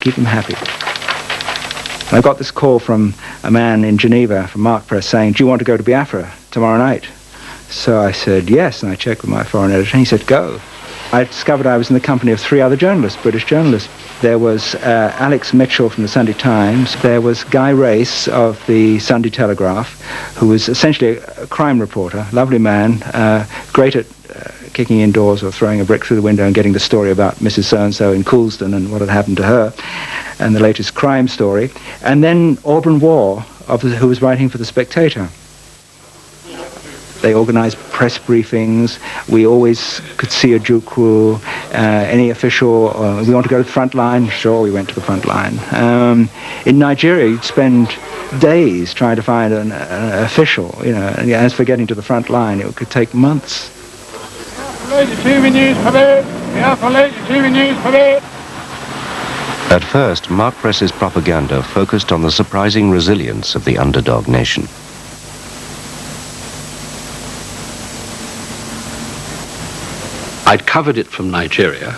Keep them happy. And I got this call from a man in Geneva, from Mark Press, saying, do you want to go to Biafra tomorrow night? So I said, yes, and I checked with my foreign editor, and he said, go. I discovered I was in the company of 3 other journalists, British journalists. There was Alex Mitchell from the Sunday Times. There was Guy Race of the Sunday Telegraph, who was essentially a crime reporter, lovely man, great at kicking indoors or throwing a brick through the window and getting the story about Mrs. So-and-so in Coulsdon and what had happened to her, and the latest crime story. And then Auburn Waugh, who was writing for The Spectator. They organised press briefings. We always could see Ojukwu, any official. We want to go to the front line. Sure, we went to the front line. In Nigeria, you'd spend days trying to find an official. You know, and as for getting to the front line, it could take months. At first, Mark Press's propaganda focused on the surprising resilience of the underdog nation. I'd covered it from Nigeria,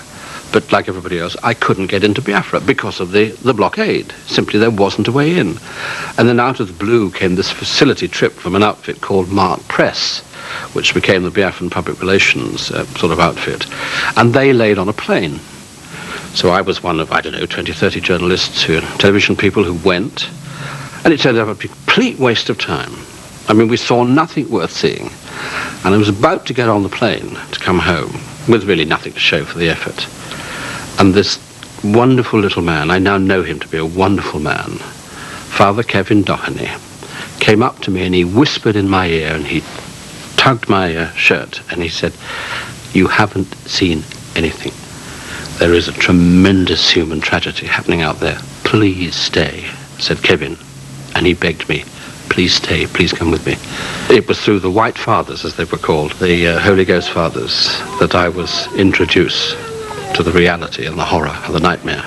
but like everybody else, I couldn't get into Biafra because of the blockade. Simply, there wasn't a way in. And then out of the blue came this facility trip from an outfit called Mark Press, which became the Biafran public relations sort of outfit. And they laid on a plane. So I was one of, I don't know, 20, 30 journalists, television people who went. And it turned out a complete waste of time. I mean, we saw nothing worth seeing. And I was about to get on the plane to come home with really nothing to show for the effort. And this wonderful little man, I now know him to be a wonderful man, Father Kevin Doheny, came up to me and he whispered in my ear and he tugged my shirt and he said, you haven't seen anything. There is a tremendous human tragedy happening out there. Please stay, said Kevin. And he begged me, please stay, please come with me. It was through the White Fathers, as they were called, the Holy Ghost Fathers, that I was introduced to the reality and the horror and the nightmare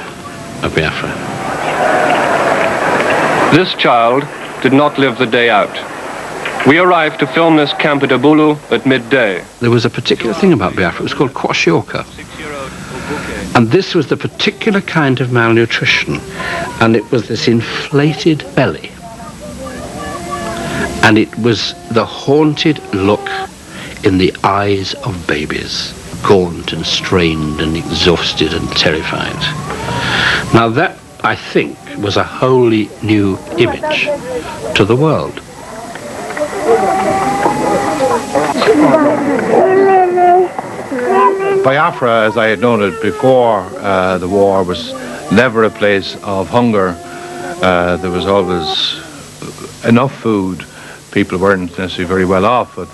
of Biafra. This child did not live the day out. We arrived to film this camp at Abulu at midday. There was a particular thing about Biafra. It was called kwashiorkor. And this was the particular kind of malnutrition. And it was this inflated belly. And it was the haunted look in the eyes of babies, gaunt and strained and exhausted and terrified. Now that, I think, was a wholly new image to the world. Biafra, as I had noted before the war, was never a place of hunger. There was always enough food. People weren't necessarily very well off, but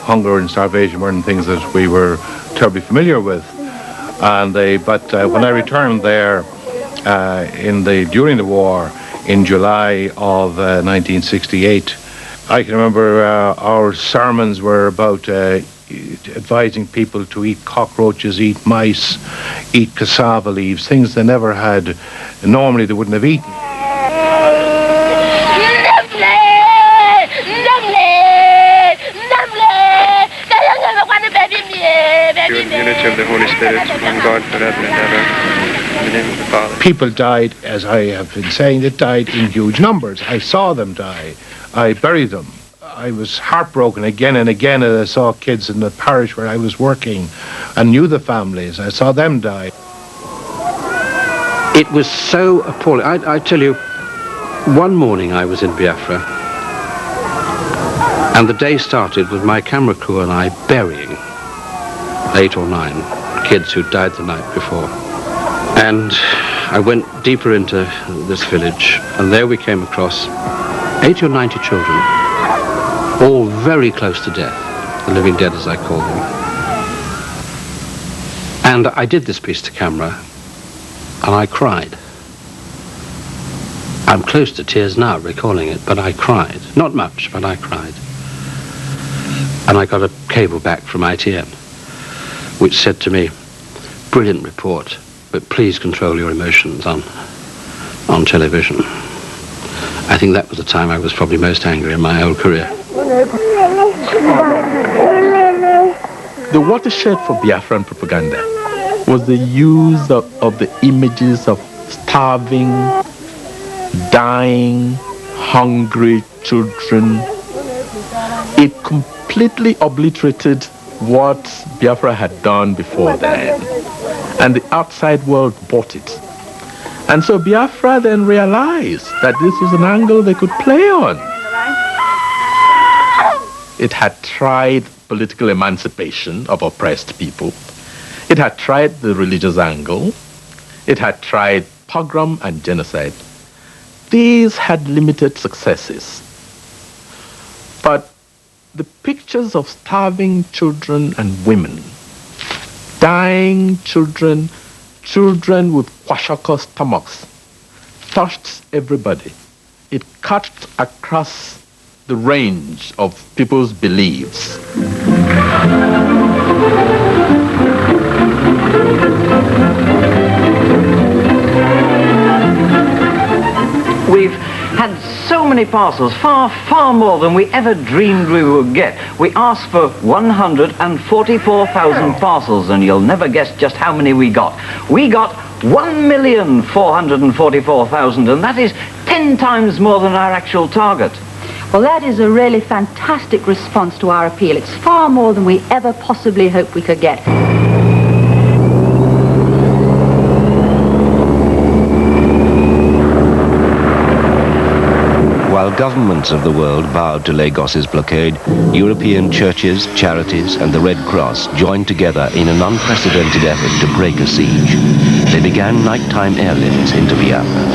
hunger and starvation weren't things that we were terribly familiar with. But when I returned there during the war in July of 1968, I can remember our sermons were about advising people to eat cockroaches, eat mice, eat cassava leaves, things they never had, normally they wouldn't have eaten. Unity of the Holy Spirit, one God, forever and ever. In the name of the Father. People died, as I have been saying, they died in huge numbers. I saw them die. I buried them. I was heartbroken again and again as I saw kids in the parish where I was working and knew the families. I saw them die. It was so appalling. I tell you, one morning I was in Biafra, and the day started with my camera crew and I burying 8 or 9 kids who died the night before. And I went deeper into this village, and there we came across 80 or 90 children, all very close to death, the living dead as I call them. And I did this piece to camera, and I cried. I'm close to tears now recalling it, but I cried. Not much, but I cried. And I got a cable back from ITN, which said to me, brilliant report, but please control your emotions on television. I think that was the time I was probably most angry in my whole career. The watershed for Biafran propaganda was the use of the images of starving, dying, hungry children. It completely obliterated what Biafra had done before then. And the outside world bought it. And so Biafra then realized that this was an angle they could play on. It had tried political emancipation of oppressed people. It had tried the religious angle. It had tried pogrom and genocide. These had limited successes. But the pictures of starving children and women, dying children, children with kwashiorkor stomachs, touched everybody. It cut across the range of people's beliefs. We've had so many parcels, far more than we ever dreamed we would get. We asked for 144,000 parcels, and you'll never guess just how many we got. We got 1,444,000, and that is 10 times more than our actual target. Well, that is a really fantastic response to our appeal. It's far more than we ever possibly hoped we could get. While governments of the world bowed to Lagos's blockade, European churches, charities, and the Red Cross joined together in an unprecedented effort to break a siege. They began nighttime airlifts into Biafra.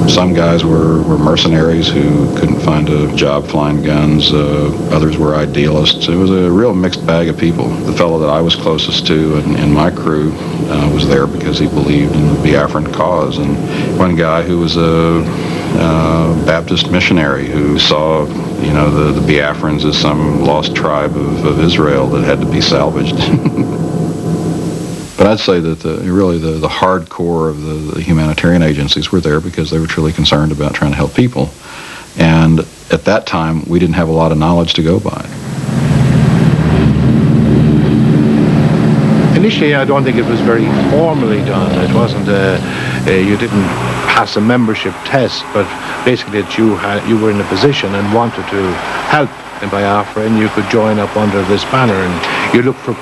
Some guys were mercenaries who couldn't find a job flying guns. Others were idealists. It was a real mixed bag of people. The fellow that I was closest to in my crew was there because he believed in the Biafran cause. And one guy who was a Baptist missionary who saw, the Biafrans as some lost tribe of Israel that had to be salvaged. But I'd say that really the hardcore of the humanitarian agencies were there because they were truly concerned about trying to help people. And at that time, we didn't have a lot of knowledge to go by. Initially, I don't think it was very formally done. It wasn't you didn't pass a membership test, but basically that you were in a position and wanted to help in Biafra, and you could join up under this banner, and you look for